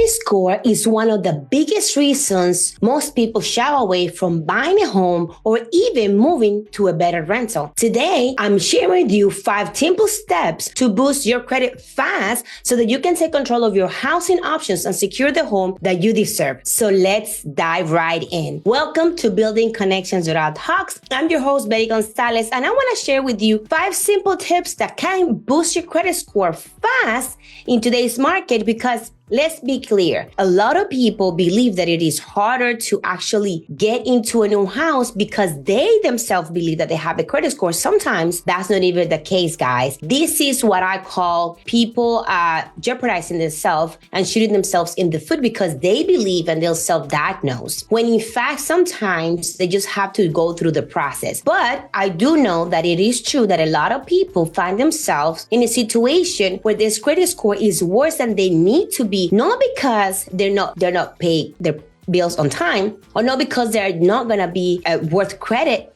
score is one of the biggest reasons most people shy away from buying a home or even moving to a better rental. Today, I'm sharing with you 5 simple steps to boost your credit fast so that you can take control of your housing options and secure the home that you deserve. So let's dive right in. Welcome to Building Connections Without Talks. I'm your host, Gonzalez, and I want to share with you 5 simple tips that can boost your credit score fast in today's market because let's be clear. A lot of people believe that it is harder to actually get into a new house because they themselves believe that they have a credit score. Sometimes that's not even the case, guys. This is what I call people jeopardizing themselves and shooting themselves in the foot because they believe and they'll self-diagnose. When in fact, sometimes they just have to go through the process. But I do know that it is true that a lot of people find themselves in a situation where this credit score is worse than they need to be. Not because they're not paying their bills on time, or not because they're not gonna be a worth creditor.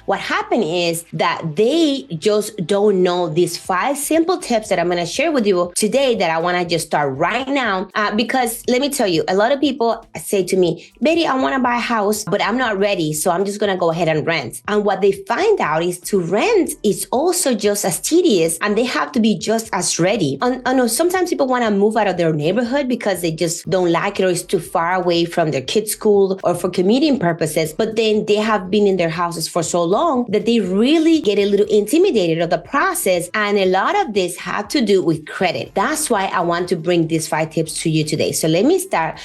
What happened is that they just don't know these 5 simple tips that I'm gonna share with you today that I wanna just start right now. Because let me tell you, a lot of people say to me, Betty, I wanna buy a house, but I'm not ready, so I'm just gonna go ahead and rent. And what they find out is to rent is also just as tedious and they have to be just as ready. I know sometimes people wanna move out of their neighborhood because they just don't like it or it's too far away from their kids' school or for commuting purposes, but then they have been in their houses for so long that they really get a little intimidated of the process. And a lot of this had to do with credit. That's why I want to bring these 5 tips to you today. So let me start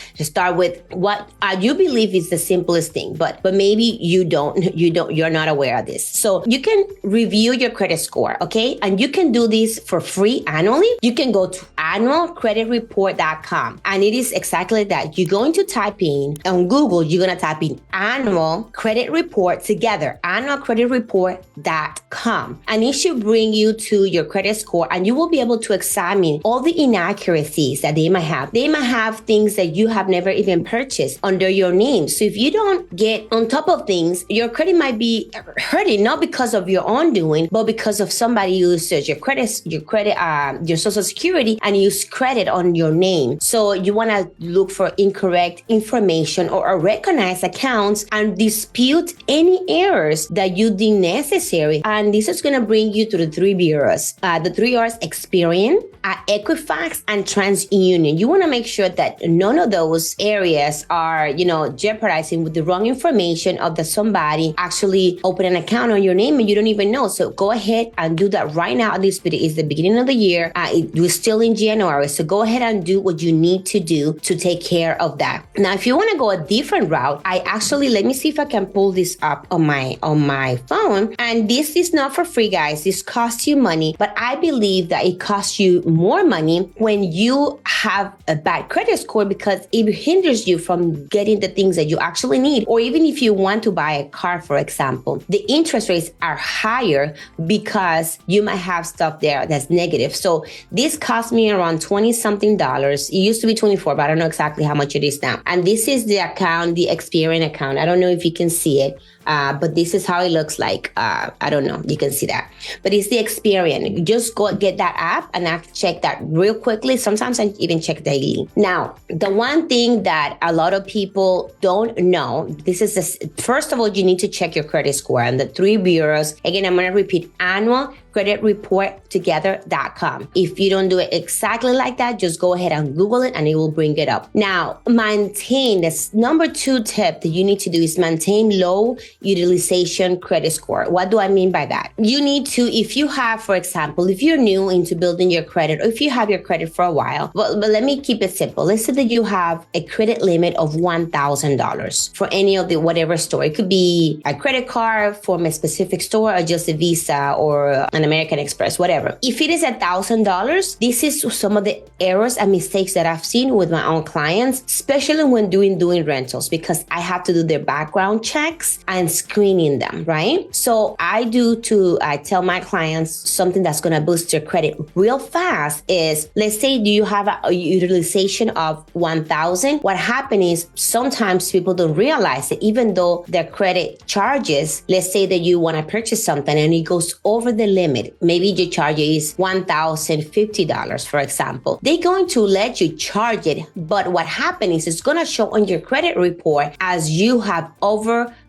with what you believe is the simplest thing, but maybe you're not aware of this. So you can review your credit score, okay? And you can do this for free annually. You can go to annualcreditreport.com and it is exactly that. You're going to type in on Google, you're going to type in annual credit report together, annualcreditreport.com. And it should bring you to your credit score and you will be able to examine all the inaccuracies that they might have. They might have things that you have never even purchased under your name. So if you don't get on top of things, your credit might be hurting, not because of your own doing, but because of somebody uses your social security and use credit on your name. So you want to look for incorrect information or recognize accounts and dispute any errors that you deem necessary. And this is going to bring you to the 3 bureaus. The 3 R's: Experian, Equifax, and TransUnion. You want to make sure that none of those areas are, jeopardizing with the wrong information of that somebody actually open an account on your name and you don't even know. So go ahead and do that right now. This video is the beginning of the year. We're still in January. So go ahead and do what you need to do to take care of that. Now, if you want to go a different route, let me see if I can pull this up on my phone. And this is not for free, guys. This costs you money, but I believe that it costs you more money when you have a bad credit score because it hinders you from getting the things that you actually need. Or even if you want to buy a car, for example, the interest rates are higher because you might have stuff there that's negative. So this cost me around $20-something. It used to be $24, but I don't know exactly how much it is now. And this is the account, the Experian account. I don't know if you can see it. But this is how it looks like. I don't know. You can see that. But it's the Experian. Just go get that app and I check that real quickly. Sometimes I even check daily. Now, the one thing that a lot of people don't know, first of all, you need to check your credit score and the 3 bureaus. Again, I'm going to repeat: annualcreditreport.com. If you don't do it exactly like that, just go ahead and Google it and it will bring it up. Now, this number 2 tip that you need to do is maintain low utilization credit score. What do I mean by that? You need to, if you have, for example, if you're new into building your credit, or if you have your credit for a while, but let me keep it simple. Let's say that you have a credit limit of $1,000 for any of the whatever store. It could be a credit card from a specific store or just a Visa or an American Express, whatever. If it is $1,000, this is some of the errors and mistakes that I've seen with my own clients, especially when doing rentals, because I have to do their background checks and screening them, right? So I tell my clients something that's going to boost your credit real fast is, let's say you have a utilization of 1,000. What happens is sometimes people don't realize that even though their credit charges, let's say that you want to purchase something and it goes over the limit, limit. Maybe your charge is $1,050, for example. They're going to let you charge it, but what happens is it's going to show on your credit report as you have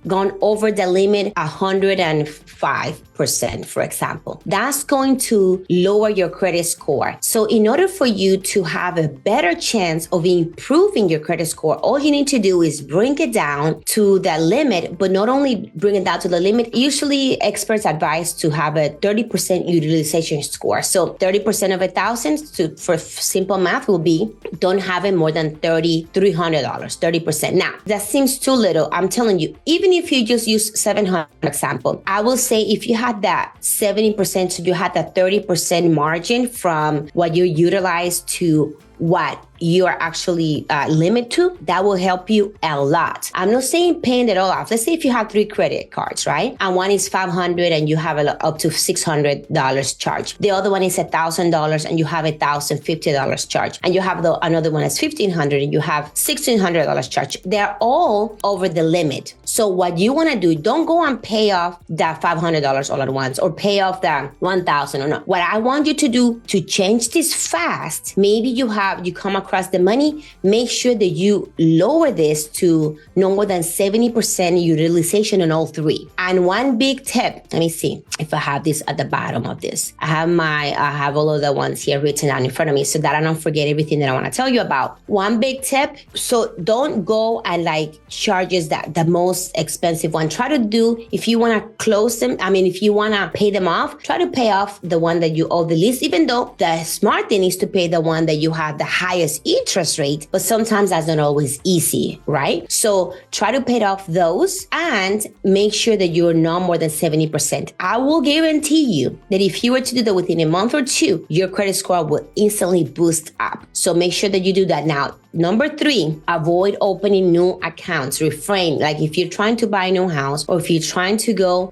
gone over the limit 105%, for example. That's going to lower your credit score. So in order for you to have a better chance of improving your credit score, all you need to do is bring it down to the limit, but not only bring it down to the limit. Usually experts advise to have a 30% utilization score. So 30% of 1,000, for simple math, will be don't have it more than $300, 30%. Now, that seems too little. I'm telling you, even if you just use 700 example, I will say if you had that 70%, so you had that 30% margin from what you utilize to what you are actually limit to, that will help you a lot. I'm not saying paying it all off. Let's say if you have 3 credit cards, right? And one is $500 and you have up to $600 charge. The other one is $1,000 and you have $1,050 charge. And you have another one that's $1,500 and you have $1,600 charge. They're all over the limit. So what you want to do, don't go and pay off that $500 all at once or pay off that $1,000 or not. What I want you to do to change this fast, maybe you come across the money, make sure that you lower this to no more than 70% utilization on all 3. And one big tip, let me see if I have this at the bottom of this. I have all of the ones here written down in front of me so that I don't forget everything that I want to tell you about. One big tip, so don't go and charges the most expensive one. Try to do, if you want to close them, if you want to pay them off, try to pay off the one that you owe the least, even though the smart thing is to pay the one that you have the highest interest rate, but sometimes that's not always easy, right? So try to pay off those and make sure that you're not more than 70%. I will guarantee you that if you were to do that within a month or 2, your credit score will instantly boost up. So make sure that you do that now. Number 3, avoid opening new accounts. Refrain. If you're trying to buy a new house or if you're trying to go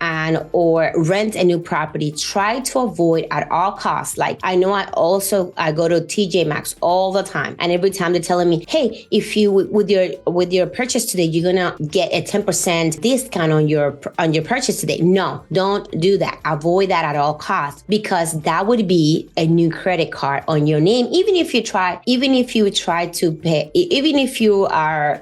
or rent a new property, try to avoid at all costs. I know I go to TJ Maxx all the time, and every time they're telling me, hey, if you with your purchase today, you're gonna get a 10% discount on your purchase today. No, don't do that. Avoid that at all costs, because that would be a new credit card on your name. Even if you try to pay, even if you are,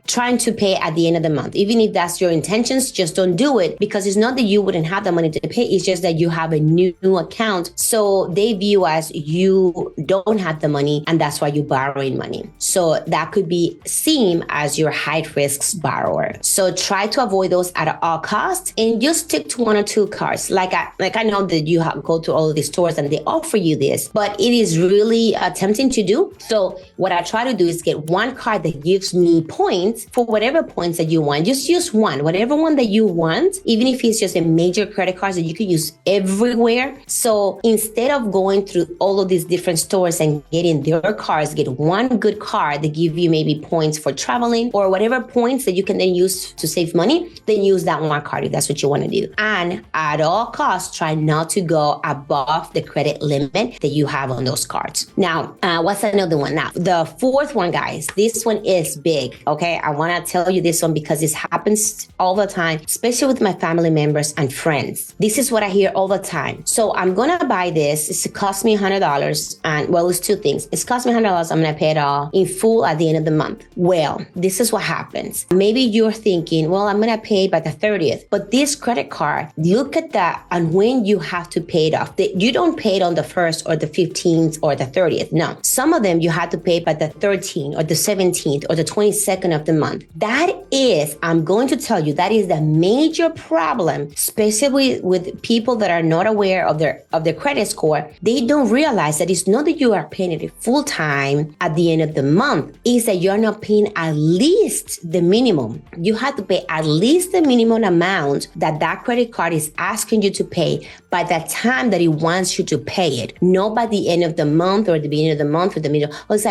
trying to pay at the end of the month. Even if that's your intentions, just don't do it, because it's not that you wouldn't have the money to pay. It's just that you have a new account. So they view as you don't have the money, and that's why you're borrowing money. So that could be seen as your high risk borrower. So try to avoid those at all costs and just stick to 1 or 2 cards. I know that you go to all of these stores and they offer you this, but it is really tempting to do. So what I try to do is get one card that gives me points for whatever points that you want. Just use whatever one that you want, even if it's just a major credit card that you can use everywhere. So instead of going through all of these different stores and getting their cards, get one good card that give you maybe points for traveling or whatever points that you can then use to save money, then use that one card if that's what you want to do. And at all costs, try not to go above the credit limit that you have on those cards. Now, what's another one? Now, the 4th one, guys, this one is big, okay? I want to tell you this one because this happens all the time, especially with my family members and friends. This is what I hear all the time. So I'm going to buy this. It's cost me $100. And it's 2 things. It's cost me $100. I'm going to pay it all in full at the end of the month. Well, this is what happens. Maybe you're thinking, I'm going to pay by the 30th. But this credit card, look at that and when you have to pay it off. You don't pay it on the 1st or the 15th or the 30th. No. Some of them you have to pay by the 13th or the 17th or the 22nd of the month. That is, I'm going to tell you, that is the major problem, especially with people that are not aware of their credit score. They don't realize that it's not that you are paying it full time at the end of the month. It's that you're not paying at least the minimum. You have to pay at least the minimum amount that credit card is asking you to pay by the time that it wants you to pay it. Not by the end of the month or the beginning of the month or the middle. It's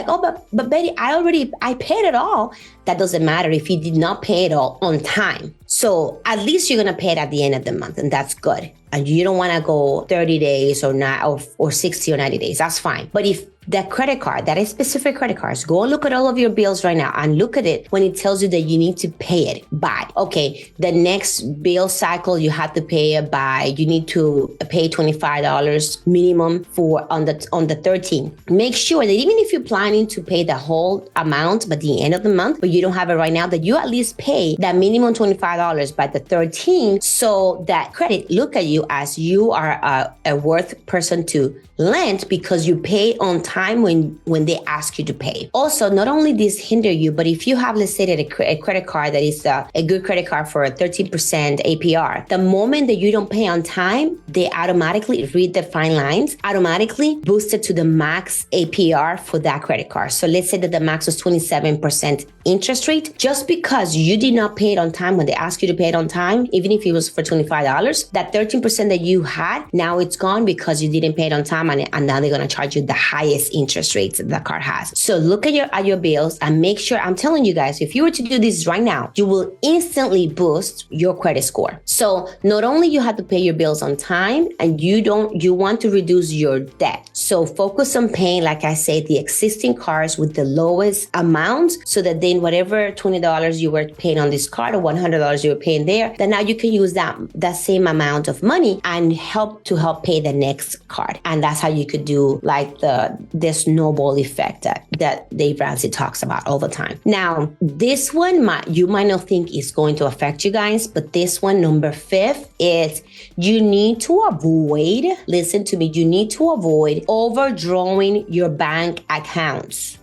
but Betty, I paid it all. That doesn't matter if you did not pay it all on time. So at least you're going to pay it at the end of the month, and that's good. And you don't want to go 30 days or 60 or 90 days. That's fine. But if that credit card, that is specific credit cards, go and look at all of your bills right now and look at it when it tells you that you need to pay it by. Okay, the next bill cycle you have to pay it by, you need to pay $25 minimum for on the 13th. Make sure that even if you're planning to pay the whole amount by the end of the month, but you don't have it right now, that you at least pay that minimum $25 by the 13th, so that credit look at you as you are a worth person to lend because you pay on time when they ask you to pay. Also, not only this hinder you, but if you have, let's say, that a credit card that is a good credit card for a 13% APR, the moment that you don't pay on time, they automatically read the fine lines, automatically boost it to the max APR for that credit card. So let's say that the max was 27% interest rate. Just because you did not pay it on time when they ask you to pay it on time, even if it was for $25, that 13% that you had, now it's gone because you didn't pay it on time, and now they're going to charge you the highest interest rates that the card has. So look at your bills and make sure, I'm telling you guys, if you were to do this right now, you will instantly boost your credit score. So not only you have to pay your bills on time, and you want to reduce your debt. So focus on paying, like I said, the existing cards with the lowest amount, so that then whatever $20 you were paying on this card or $100 you were paying there, then now you can use that same amount of money and help pay the next card. And that's how you could do like the snowball effect that Dave Ramsey talks about all the time. Now, this one you might not think is going to affect you guys, but this one, number 5, is you need to avoid, listen to me, you need to avoid overdrawing your bank accounts.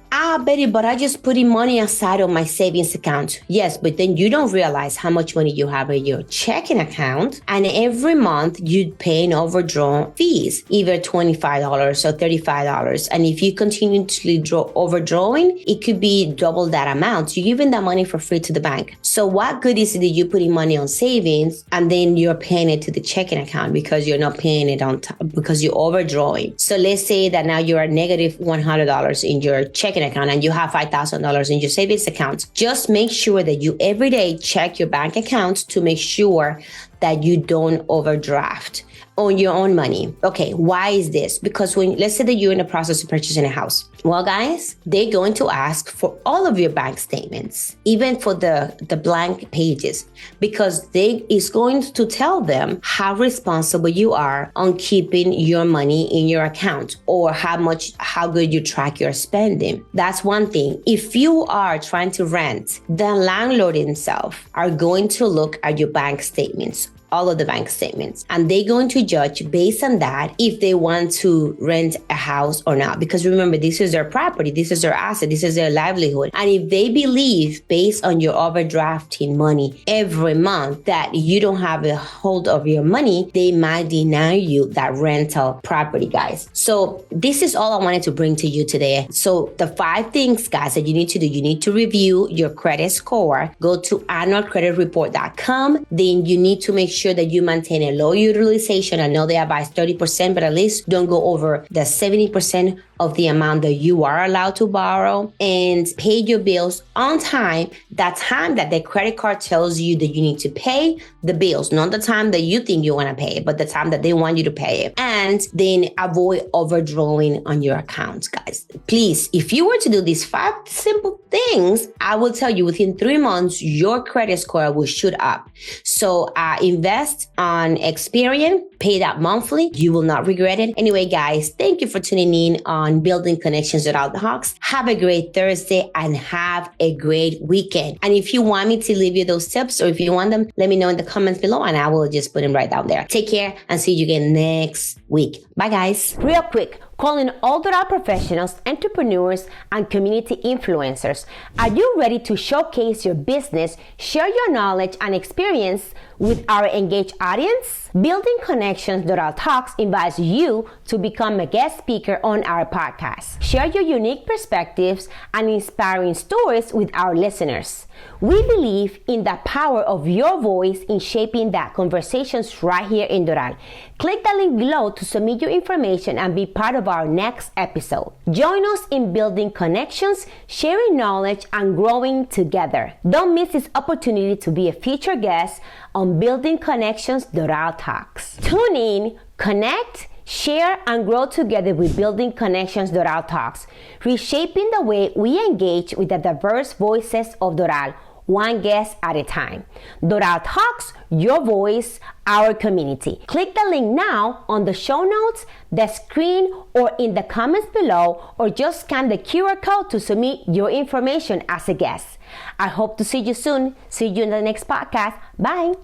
Betty, but I just putting money aside on my savings account. Yes, but then you don't realize how much money you have in your checking account. And every month you pay an overdrawn fees, either $25 or $35. And if you continuously overdrawing, it could be double that amount. You're giving that money for free to the bank. So what good is it that you're putting money on savings and then you're paying it to the checking account because you're not paying it on time because you're overdrawing? So let's say that now you're at negative $100 in your checking account and you have $5,000 in your savings account. Just make sure that you every day check your bank accounts to make sure that you don't overdraft on your own money. Okay, why is this? Because let's say that you're in the process of purchasing a house. Well, guys, they're going to ask for all of your bank statements, even for the blank pages, because it's going to tell them how responsible you are on keeping your money in your account, or how good you track your spending. That's one thing. If you are trying to rent, the landlord himself are going to look at your bank statements, all of the bank statements, and they're going to judge based on that if they want to rent a house or not. Because remember, this is their property, this is their asset, this is their livelihood. And if they believe, based on your overdrafting money every month, that you don't have a hold of your money, they might deny you that rental property, guys. So this is all I wanted to bring to you today. So the 5 things, guys, that you need to do: you need to review your credit score. Go to annualcreditreport.com. Then you need to make sure that you maintain a low utilization. I know they advise 30%, but at least don't go over the 70% of the amount that you are allowed to borrow, and pay your bills on time, that time that the credit card tells you that you need to pay the bills, not the time that you think you want to pay it, but the time that they want you to pay it. And then avoid overdrawing on your accounts, guys. Please, if you were to do these 5 simple things, I will tell you within 3 months, your credit score will shoot up. So invest on Experian, pay that monthly. You will not regret it. Anyway, guys, thank you for tuning in on Building Connections Without Hawks. Have a great Thursday and have a great weekend. And if you want me to leave you those tips, or if you want them, let me know in the comments below and I will just put them right down there. Take care and see you again next week. Bye, guys. Real quick, calling all Doral professionals, entrepreneurs, and community influencers. Are you ready to showcase your business, share your knowledge and experience with our engaged audience? Building Connections Doral Talks invites you to become a guest speaker on our podcast. Share your unique perspectives and inspiring stories with our listeners. We believe in the power of your voice in shaping that conversations right here in Doral. Click the link below to submit your information and be part of our next episode. Join us in building connections, sharing knowledge, and growing together. Don't miss this opportunity to be a featured guest on Building Connections Doral Talks. Tune in, connect, Share and grow together with Building Connections Doral Talks, reshaping the way we engage with the diverse voices of Doral, one guest at a time. Doral Talks, your voice, our community. Click the link now on the show notes, the screen, or in the comments below, or just scan the QR code to submit your information as a guest. I hope to see you soon. See you in the next podcast. Bye.